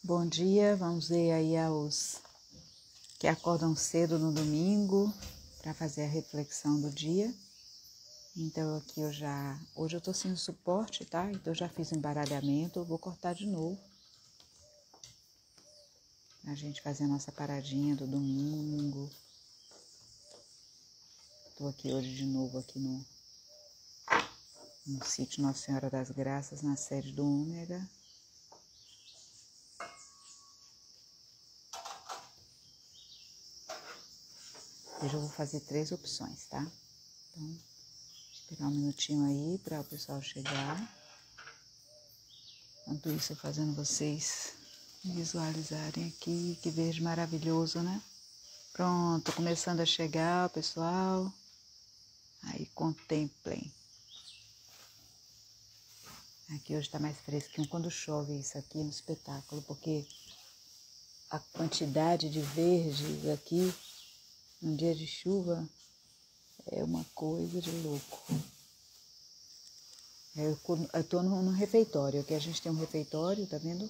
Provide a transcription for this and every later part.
Bom dia, vamos ver aí aos que acordam cedo no domingo para fazer a reflexão do dia. Então aqui hoje eu tô sem suporte, tá? Então eu já fiz o embaralhamento, eu vou cortar de novo. A gente fazer a nossa paradinha do domingo. Tô aqui hoje de novo aqui no sítio Nossa Senhora das Graças, na sede do Ômega. Hoje eu vou fazer 3 opções, tá? Então, esperar um minutinho aí para o pessoal chegar. Enquanto isso, eu fazendo vocês visualizarem aqui, que verde maravilhoso, né? Pronto, começando a chegar, pessoal. Aí, contemplem. Aqui hoje tá mais fresquinho quando chove isso aqui no espetáculo, porque a quantidade de verdes aqui, num dia de chuva, é uma coisa de louco. Eu tô no refeitório, aqui a gente tem um refeitório, tá vendo?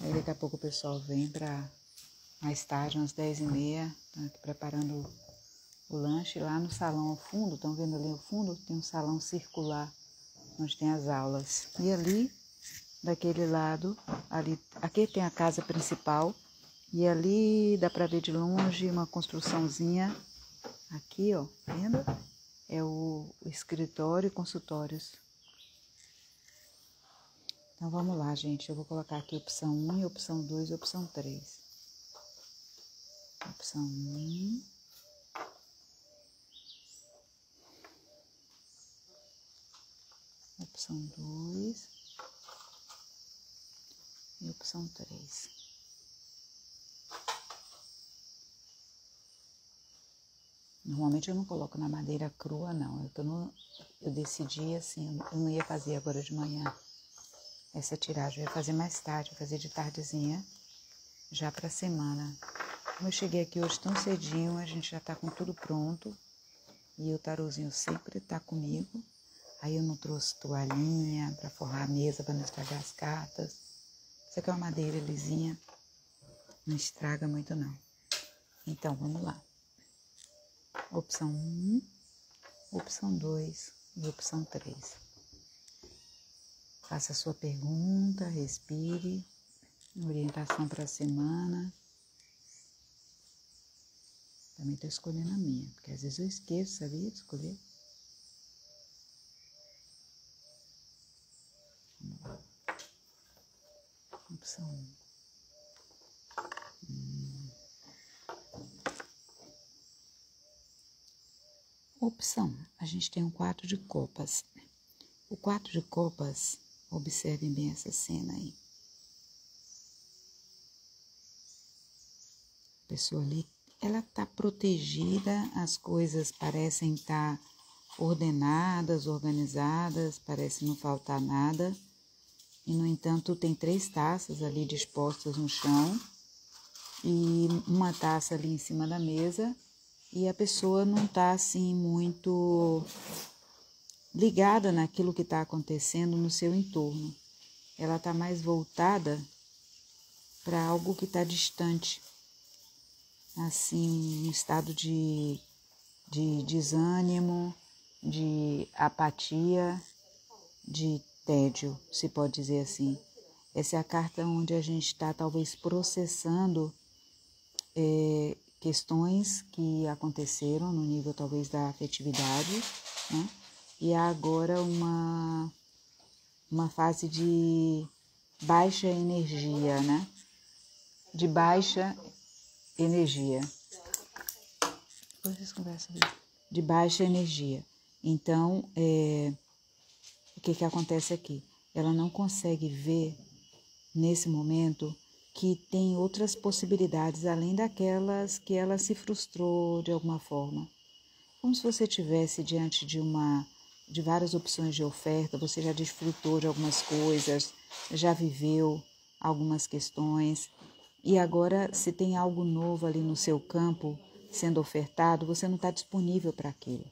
Aí daqui a pouco o pessoal vem pra mais tarde, umas 10h30, tá aqui preparando o lanche. Lá no salão ao fundo, estão vendo ali ao fundo? Tem um salão circular, onde tem as aulas. E ali, daquele lado, aqui tem a casa principal, e ali dá pra ver de longe uma construçãozinha. Aqui, ó, vendo? É o escritório e consultórios. Então vamos lá, gente. Eu vou colocar aqui opção 1, opção 2 e opção 3. Opção 1. Opção 2. E opção 3. Normalmente eu não coloco na madeira crua, não. Eu decidi assim, eu não ia fazer agora de manhã essa tiragem. Eu ia fazer mais tarde, eu ia fazer de tardezinha, já pra semana. Como eu cheguei aqui hoje tão cedinho, a gente já tá com tudo pronto. E o tarozinho sempre tá comigo. Aí eu não trouxe toalhinha pra forrar a mesa, pra não estragar as cartas. Isso aqui é uma madeira lisinha, não estraga muito não. Então, vamos lá. Opção 1, opção 2 e opção 3. Faça a sua pergunta, respire, orientação para a semana. Também estou escolhendo a minha, porque às vezes eu esqueço, sabia, de escolher. Vamos lá. Opção 1. Opção, a gente tem um 4 de copas. O 4 de copas, observem bem essa cena aí. A pessoa ali, ela está protegida, as coisas parecem estar ordenadas, organizadas, parece não faltar nada. E, no entanto, tem 3 taças ali dispostas no chão e uma taça ali em cima da mesa. E a pessoa não está assim muito ligada naquilo que está acontecendo no seu entorno. Ela está mais voltada para algo que está distante, assim, um estado de desânimo, de apatia, de tédio, se pode dizer assim. Essa é a carta onde a gente está talvez processando questões que aconteceram no nível talvez da afetividade, né? E há agora uma fase de baixa energia, né? De baixa energia. Depois vocês conversam disso. De baixa energia. Então, o que acontece aqui? Ela não consegue ver, nesse momento, que tem outras possibilidades, além daquelas que ela se frustrou de alguma forma. Como se você estivesse diante de várias opções de oferta, você já desfrutou de algumas coisas, já viveu algumas questões, e agora, se tem algo novo ali no seu campo sendo ofertado, você não está disponível para aquilo.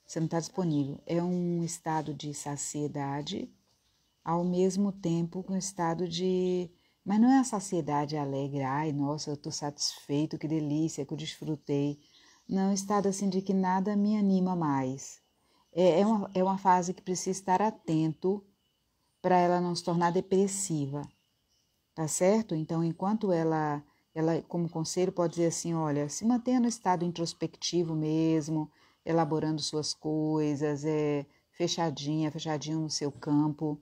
Você não está disponível. É um estado de saciedade, ao mesmo tempo que um estado de Mas não é a saciedade alegre, ai, nossa, eu estou satisfeito, que delícia, que eu desfrutei. Não, é um estado assim de que nada me anima mais. É uma fase que precisa estar atento para ela não se tornar depressiva, tá certo? Então, enquanto ela, como conselho, pode dizer assim, olha, se mantenha no estado introspectivo mesmo, elaborando suas coisas, fechadinho no seu campo,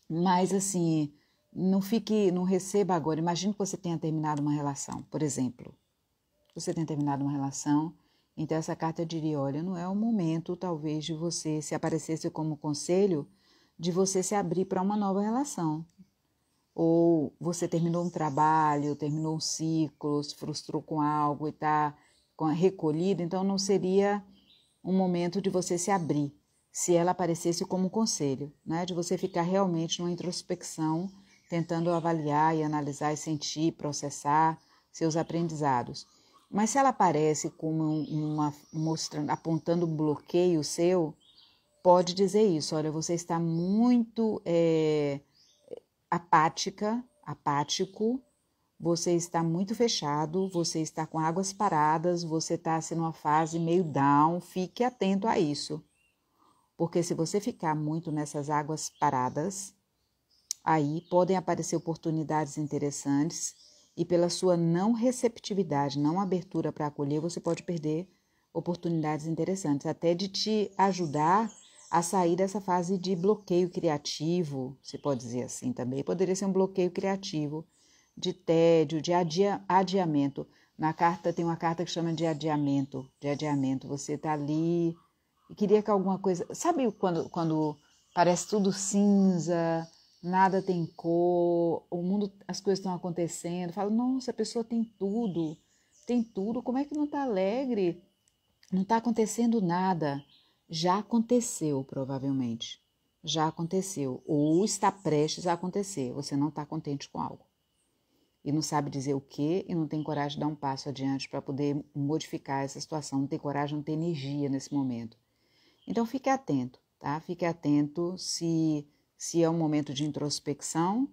mas assim, não receba agora. Imagine que você tenha terminado uma relação, por exemplo. Você tenha terminado uma relação, então essa carta eu diria, olha, não é o momento, talvez, de você, se aparecesse como conselho, de você se abrir para uma nova relação. Ou você terminou um trabalho, terminou um ciclo, se frustrou com algo e está recolhido, então não seria um momento de você se abrir, se ela aparecesse como conselho, né? De você ficar realmente numa introspecção, tentando avaliar e analisar e sentir, processar seus aprendizados. Mas se ela aparece como mostrando, apontando um bloqueio seu, pode dizer isso, olha, você está muito apático, você está muito fechado, você está com águas paradas, você está assim, numa fase meio down, fique atento a isso. Porque se você ficar muito nessas águas paradas, aí podem aparecer oportunidades interessantes e pela sua não receptividade, não abertura para acolher, você pode perder oportunidades interessantes, até de te ajudar a sair dessa fase de bloqueio criativo, se pode dizer assim também. Poderia ser um bloqueio criativo, de tédio, de adiamento. Na carta tem uma carta que chama de adiamento. Você está ali e queria que alguma coisa... Sabe quando parece tudo cinza, nada tem cor, o mundo, as coisas estão acontecendo, fala, nossa, a pessoa tem tudo, como é que não está alegre? Não está acontecendo nada. Já aconteceu, provavelmente. Já aconteceu. Ou está prestes a acontecer. Você não está contente com algo. E não sabe dizer o quê e não tem coragem de dar um passo adiante para poder modificar essa situação. Não tem coragem, não tem energia nesse momento. Então, fique atento, tá? Fique atento se é um momento de introspecção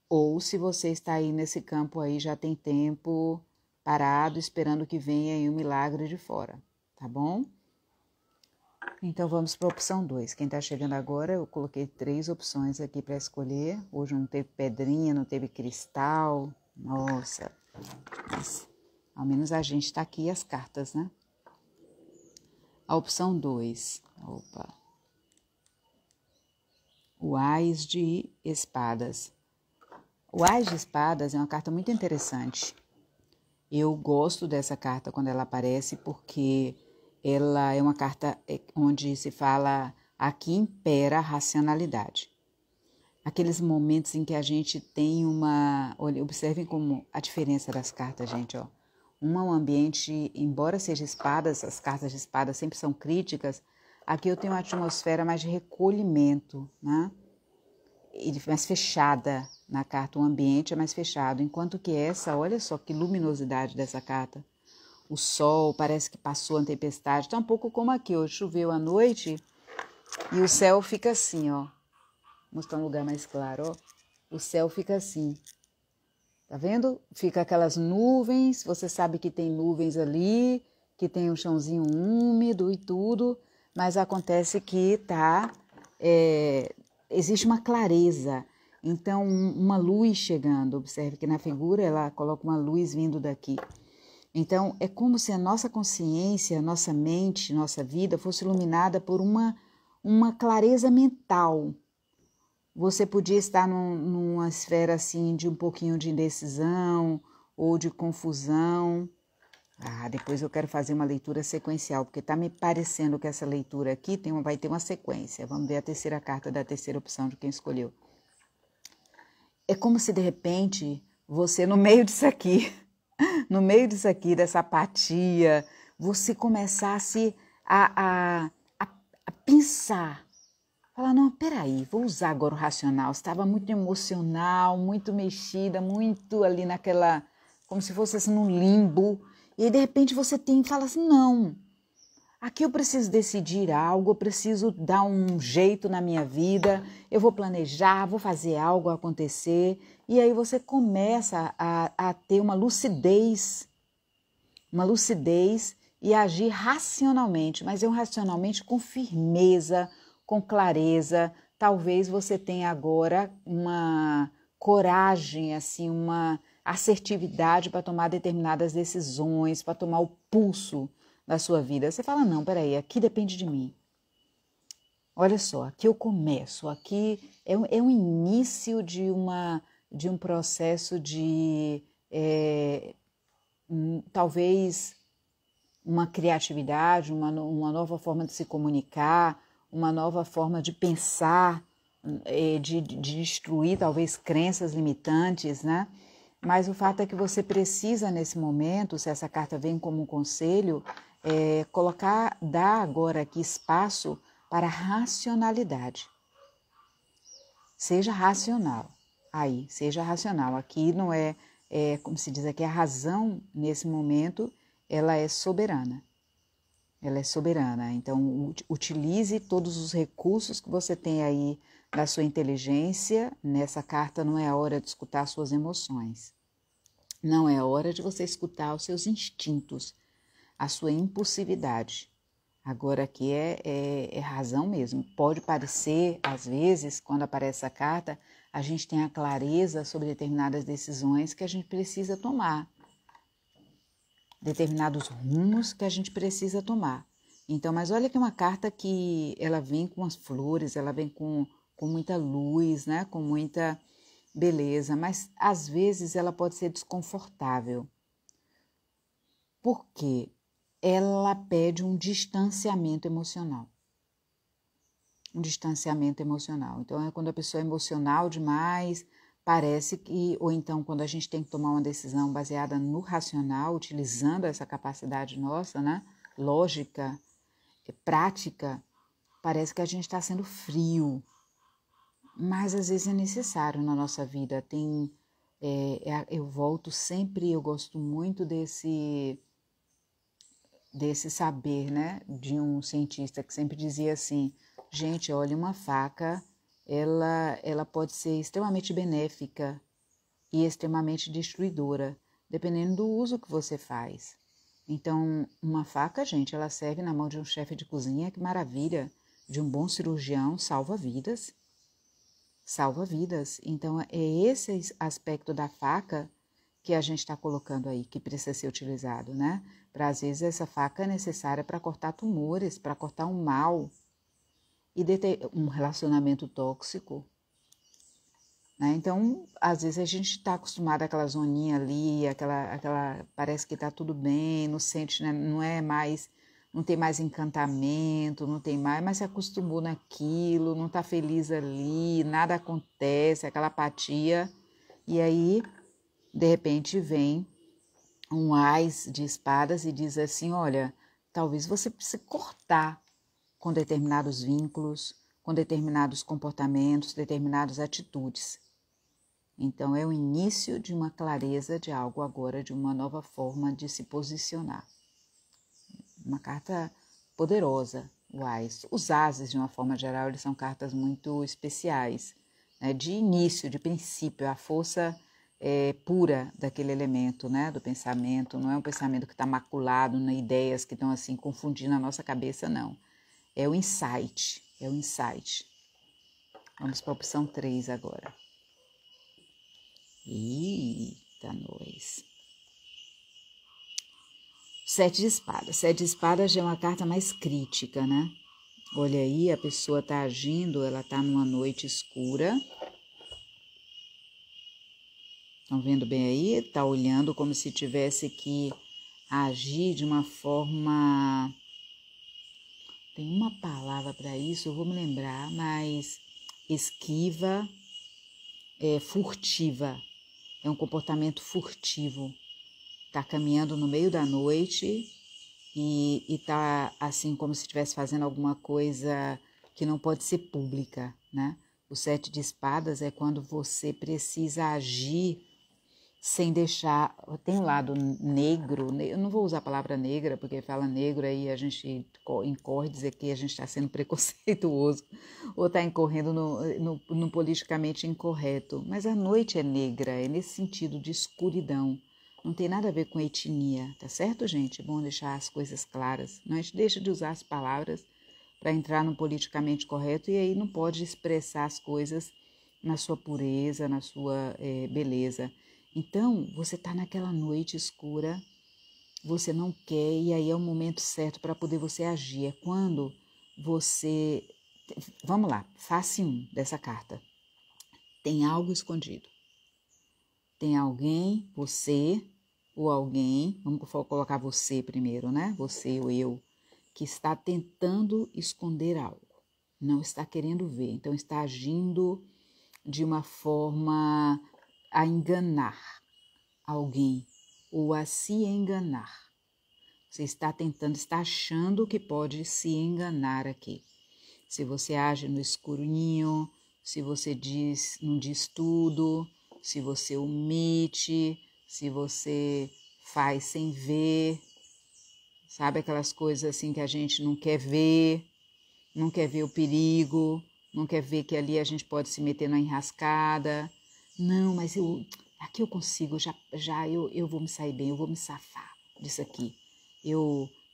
ou se você está aí nesse campo aí, já tem tempo parado, esperando que venha aí um milagre de fora, tá bom? Então, vamos para a opção 2. Quem está chegando agora, eu coloquei 3 opções aqui para escolher. Hoje não teve pedrinha, não teve cristal. Nossa, mas ao menos a gente está aqui as cartas, né? A opção 2. Opa. O Ás de Espadas. O Ás de Espadas é uma carta muito interessante. Eu gosto dessa carta quando ela aparece porque ela é uma carta onde se fala aqui impera a racionalidade. Aqueles momentos em que a gente tem uma... Olha, observem como a diferença das cartas, gente, ó. Um ambiente, embora seja espadas, as cartas de espadas sempre são críticas, aqui eu tenho uma atmosfera mais de recolhimento, né? Mais fechada na carta, o ambiente é mais fechado, enquanto que essa, olha só que luminosidade dessa carta. O sol parece que passou a tempestade, tá um pouco como aqui, hoje choveu à noite e o céu fica assim, ó. Vou mostrar um lugar mais claro, ó. O céu fica assim, tá vendo? Fica aquelas nuvens, você sabe que tem nuvens ali, que tem um chãozinho úmido e tudo, mas acontece que existe uma clareza, então uma luz chegando. Observe que na figura ela coloca uma luz vindo daqui. Então é como se a nossa consciência, nossa mente, nossa vida fosse iluminada por uma clareza mental. Você podia estar numa esfera assim de um pouquinho de indecisão ou de confusão. Depois eu quero fazer uma leitura sequencial, porque está me parecendo que essa leitura aqui vai ter uma sequência. Vamos ver a terceira carta da terceira opção de quem escolheu. É como se, de repente, você no meio disso aqui, dessa apatia, você começasse a pensar. Falar, não, peraí, vou usar agora o racional. Estava muito emocional, muito mexida, muito ali naquela, como se fosse assim num limbo. E aí, de repente, você fala assim, não, aqui eu preciso decidir algo, eu preciso dar um jeito na minha vida, eu vou planejar, vou fazer algo acontecer. E aí você começa a ter uma lucidez e agir racionalmente, mas é um racionalmente com firmeza, com clareza. Talvez você tenha agora uma coragem, assim, uma assertividade para tomar determinadas decisões, para tomar o pulso da sua vida. Você fala, não, peraí, aqui depende de mim. Olha só, aqui eu começo, aqui é um início de um processo de talvez uma criatividade, uma nova forma de se comunicar, uma nova forma de pensar, de destruir talvez crenças limitantes, né? Mas o fato é que você precisa nesse momento, se essa carta vem como um conselho, dar agora aqui espaço para racionalidade. Seja racional. Aí, seja racional. Aqui não como se diz aqui, a razão nesse momento, ela é soberana. Ela é soberana. Então, utilize todos os recursos que você tem aí da sua inteligência. Nessa carta não é a hora de escutar suas emoções. Não é a hora de você escutar os seus instintos, a sua impulsividade. Agora aqui é razão mesmo. Pode parecer, às vezes, quando aparece essa carta, a gente tem a clareza sobre determinadas decisões que a gente precisa tomar. Determinados rumos que a gente precisa tomar. Então, mas olha que é uma carta que ela vem com as flores, ela vem com muita luz, né? Com muita beleza, mas às vezes ela pode ser desconfortável. Por quê? Ela pede um distanciamento emocional. Um distanciamento emocional. Então, é quando a pessoa é emocional demais, parece que, ou então quando a gente tem que tomar uma decisão baseada no racional, utilizando essa capacidade nossa, né? Lógica, prática, parece que a gente está sendo frio. Mas às vezes é necessário na nossa vida. Eu volto sempre, eu gosto muito desse saber, né, de um cientista que sempre dizia assim, gente, olha, uma faca, ela pode ser extremamente benéfica e extremamente destruidora, dependendo do uso que você faz. Então, uma faca, gente, ela serve na mão de um chefe de cozinha, que maravilha, de um bom cirurgião, salva vidas. Salva vidas. Então, é esse aspecto da faca que a gente está colocando aí, que precisa ser utilizado, né? Para, às vezes, essa faca é necessária para cortar tumores, para cortar um mal e um relacionamento tóxico, né? Então, às vezes, a gente está acostumado àquela zoninha ali, parece que está tudo bem, não sente, né? Não tem mais encantamento, não tem mais, mas se acostumou naquilo, não está feliz ali, nada acontece, aquela apatia. E aí, de repente, vem um ás de espadas e diz assim, olha, talvez você precise cortar com determinados vínculos, com determinados comportamentos, determinadas atitudes. Então, é o início de uma clareza de algo agora, de uma nova forma de se posicionar. Uma carta poderosa, o ás. Os ases, de uma forma geral, eles são cartas muito especiais, né? De início, de princípio, a força pura daquele elemento, né? Do pensamento. Não é um pensamento que está maculado em ideias que estão assim confundindo a nossa cabeça, não. É o insight, é o insight. Vamos para a opção 3 agora. Eita, nós. Sete de espadas. Sete de espadas já é uma carta mais crítica, né? Olha aí, a pessoa está agindo, ela está numa noite escura. Estão vendo bem aí? Está olhando como se tivesse que agir de uma forma... Tem uma palavra para isso, eu vou me lembrar, mas esquiva, furtiva. É um comportamento furtivo. Está caminhando no meio da noite e está assim como se estivesse fazendo alguma coisa que não pode ser pública, né? O 7 de espadas é quando você precisa agir sem deixar, tem um lado negro, eu não vou usar a palavra negra, porque fala negro aí a gente incorre dizer que a gente está sendo preconceituoso, ou está incorrendo no politicamente incorreto, mas a noite é negra, é nesse sentido de escuridão, não tem nada a ver com etnia, tá certo, gente? É bom deixar as coisas claras, não, a gente deixa de usar as palavras para entrar no politicamente correto e aí não pode expressar as coisas na sua pureza, na sua beleza. Então, você está naquela noite escura, você não quer, e aí é o momento certo para poder você agir. É quando você... Vamos lá, face 1 dessa carta. Tem algo escondido. Tem alguém, você ou alguém, vamos colocar você primeiro, né? Você ou eu, que está tentando esconder algo. Não está querendo ver, então está agindo de uma forma a enganar alguém ou a se enganar. Você está tentando, está achando que pode se enganar aqui. Se você age no escurinho, se você não diz tudo, se você omite, se você faz sem ver, sabe aquelas coisas assim que a gente não quer ver o perigo, não quer ver que ali a gente pode se meter na enrascada. Não, mas aqui eu consigo, eu vou me sair bem, eu vou me safar disso aqui.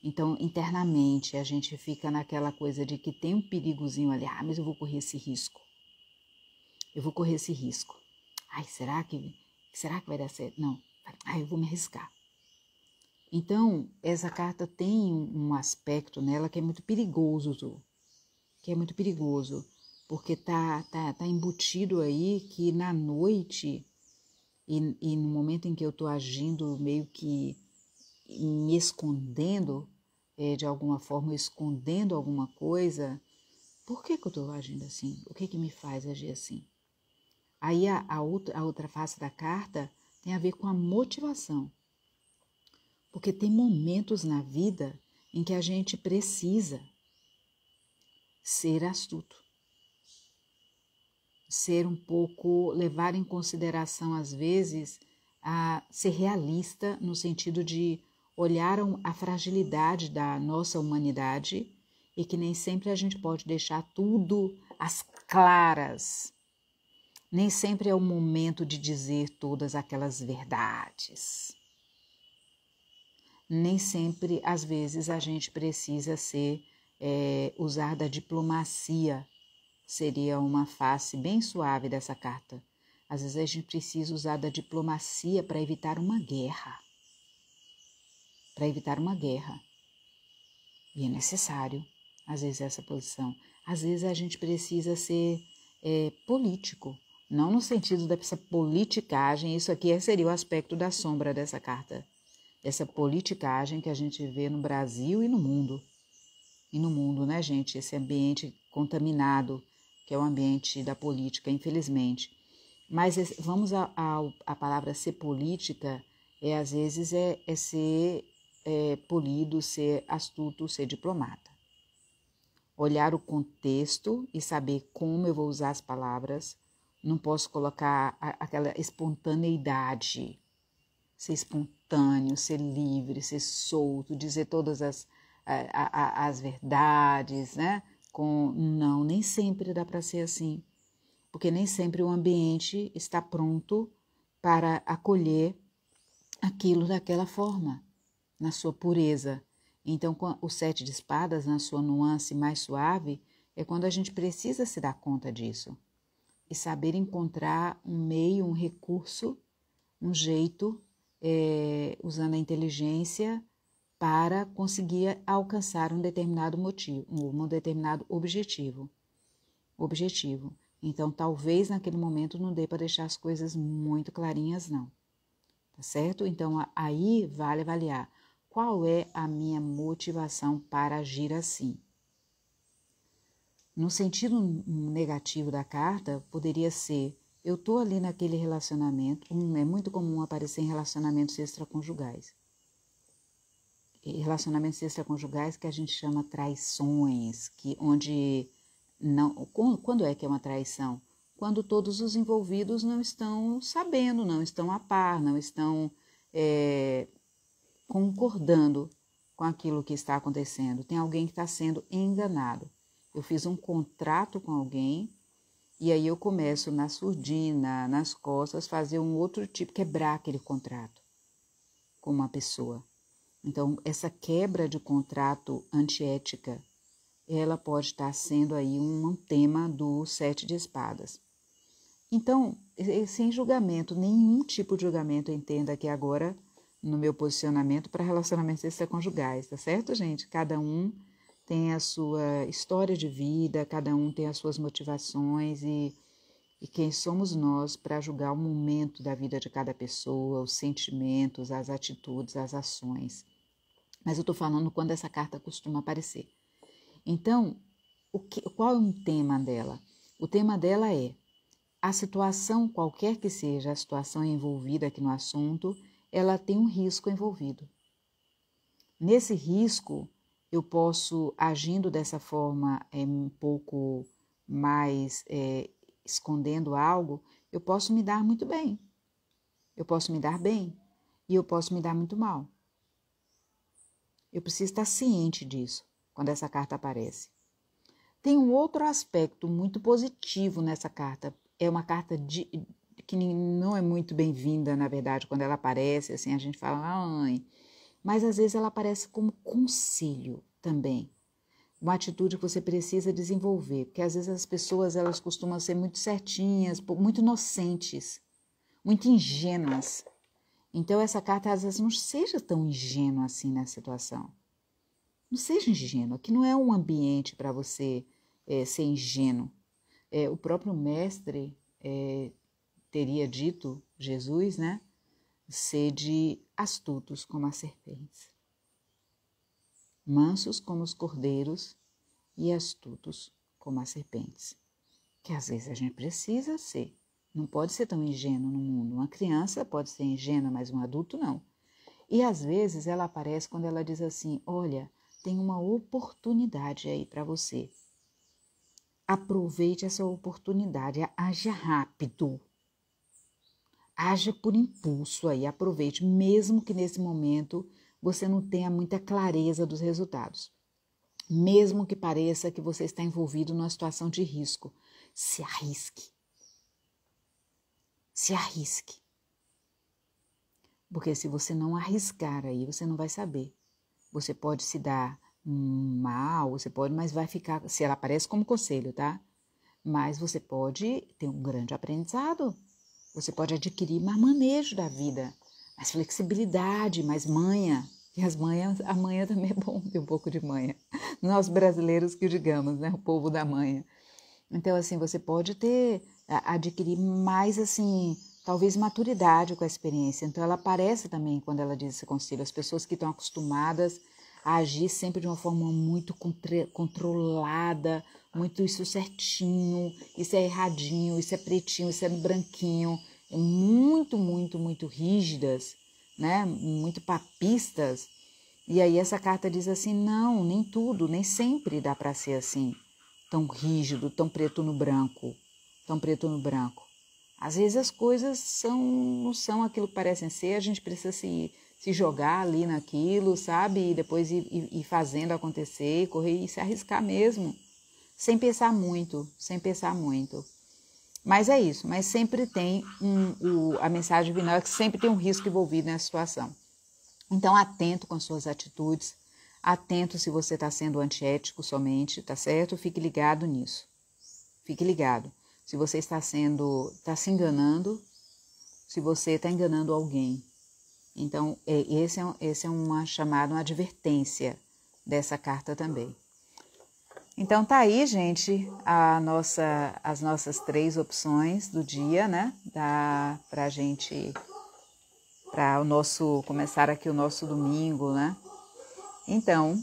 Então, internamente, a gente fica naquela coisa de que tem um perigozinho ali. Ah, mas eu vou correr esse risco. Eu vou correr esse risco. Ai, será que vai dar certo? Não. Ai, eu vou me arriscar. Então, essa carta tem um aspecto nela que é muito perigoso, porque tá embutido aí que na noite e no momento em que eu estou agindo meio que me escondendo, de alguma forma, escondendo alguma coisa, por que eu estou agindo assim? O que me faz agir assim? Aí a outra face da carta tem a ver com a motivação, porque tem momentos na vida em que a gente precisa ser astuto, ser um pouco, levar em consideração às vezes, a ser realista no sentido de olhar a fragilidade da nossa humanidade e que nem sempre a gente pode deixar tudo às claras. Nem sempre é o momento de dizer todas aquelas verdades. Nem sempre, às vezes, a gente precisa usar da diplomacia. Seria uma face bem suave dessa carta. Às vezes a gente precisa usar da diplomacia para evitar uma guerra. E é necessário, às vezes, essa posição. Às vezes a gente precisa ser político. Não no sentido dessa politicagem, isso aqui seria o aspecto da sombra dessa carta. Essa politicagem que a gente vê no Brasil e no mundo. E no mundo, né, gente? Esse ambiente contaminado, que é o ambiente da política, infelizmente. Mas vamos à palavra ser política, às vezes ser polido, ser astuto, ser diplomata. Olhar o contexto e saber como eu vou usar as palavras. Não posso colocar aquela espontaneidade. Ser espontâneo, ser livre, ser solto, dizer todas as verdades, né? Não, nem sempre dá para ser assim, porque nem sempre o ambiente está pronto para acolher aquilo daquela forma, na sua pureza. Então, o 7 de espadas, na sua nuance mais suave, é quando a gente precisa se dar conta disso e saber encontrar um meio, um recurso, um jeito, usando a inteligência para conseguir alcançar um determinado motivo, um determinado objetivo. Então, talvez naquele momento não dê para deixar as coisas muito clarinhas, não. Tá certo? Então, aí vale avaliar qual é a minha motivação para agir assim. No sentido negativo da carta, poderia ser: eu estou ali naquele relacionamento, é muito comum aparecer em relacionamentos extraconjugais. Relacionamentos extraconjugais que a gente chama traições, onde não, quando é que é uma traição? quando todos os envolvidos não estão sabendo, não estão a par, não estão concordando com aquilo que está acontecendo. Tem alguém que está sendo enganado. Eu fiz um contrato com alguém e aí eu começo na surdina, nas costas, fazer um outro tipo, quebrar aquele contrato com uma pessoa. Então, essa quebra de contrato antiética, ela pode estar sendo aí um tema do 7 de espadas. Então, sem julgamento, nenhum tipo de julgamento, entenda aqui agora no meu posicionamento para relacionamentos extraconjugais, tá certo, gente? Cada um tem a sua história de vida, cada um tem as suas motivações e quem somos nós para julgar o momento da vida de cada pessoa, os sentimentos, as atitudes, as ações. Mas eu estou falando quando essa carta costuma aparecer. Então, qual é o tema dela? O tema dela é a situação, qualquer que seja a situação envolvida aqui no assunto, ela tem um risco envolvido. Nesse risco, eu posso, agindo dessa forma um pouco mais escondendo algo, eu posso me dar muito bem. Eu posso me dar bem e eu posso me dar muito mal. Eu preciso estar ciente disso quando essa carta aparece. Tem um outro aspecto muito positivo nessa carta. É uma carta que não é muito bem-vinda, na verdade, quando ela aparece, assim, a gente fala, ai, mas às vezes ela aparece como conselho também. Uma atitude que você precisa desenvolver, porque às vezes as pessoas, elas costumam ser muito certinhas, muito inocentes, muito ingênuas. Então essa carta às vezes não seja tão ingênua assim na situação. Não seja ingênua, que não é um ambiente para você ser ingênuo. O próprio mestre teria dito, Jesus, né? Sede astutos como as serpentes, mansos como os cordeiros e astutos como as serpentes. Que às vezes a gente precisa ser. Não pode ser tão ingênuo no mundo. Uma criança pode ser ingênua, mas um adulto não. E às vezes ela aparece quando ela diz assim, olha, tem uma oportunidade aí para você. Aproveite essa oportunidade, haja rápido. Haja por impulso aí, aproveite, mesmo que nesse momento você não tenha muita clareza dos resultados. Mesmo que pareça que você está envolvido numa situação de risco, se arrisque. Se arrisque. Porque se você não arriscar aí, você não vai saber. Você pode se dar mal, você pode, mas vai ficar, se ela aparece como conselho, tá? Mas você pode ter um grande aprendizado. Você pode adquirir mais manejo da vida, mais flexibilidade, mais manha. E a manha também é bom ter um pouco de manha. Nós brasileiros que o digamos, né? O povo da manha. Então, assim, você pode adquirir mais, assim, talvez maturidade com a experiência. Então, ela aparece também quando ela diz esse conselho. As pessoas que estão acostumadas a agir sempre de uma forma muito controlada, muito isso certinho, isso é erradinho, isso é pretinho, isso é branquinho, muito, muito, muito rígidas, né? Muito papistas. E aí essa carta diz assim, não, nem tudo, nem sempre dá para ser assim, tão rígido, tão preto no branco, tão preto no branco. Às vezes as coisas não são aquilo que parecem ser, a gente precisa se jogar ali naquilo, sabe? E depois ir fazendo acontecer, correr e se arriscar mesmo, sem pensar muito, sem pensar muito. Mas é isso, mas sempre tem a mensagem final é que sempre tem um risco envolvido nessa situação. Então, atento com as suas atitudes, atento se você está sendo antiético somente, tá certo? Fique ligado nisso. Fique ligado. Se você está se enganando, se você está enganando alguém. Então, esse é uma chamada, uma advertência dessa carta também. Então, tá aí, gente, as nossas 3 opções do dia, né? Dá pra gente, começar aqui o nosso domingo, né? Então,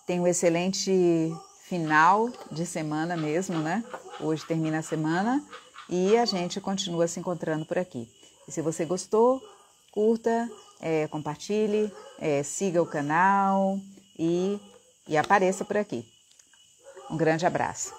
tenha um excelente final de semana mesmo, né? Hoje termina a semana e a gente continua se encontrando por aqui. E se você gostou, curta, compartilhe, siga o canal e apareça por aqui. Um grande abraço.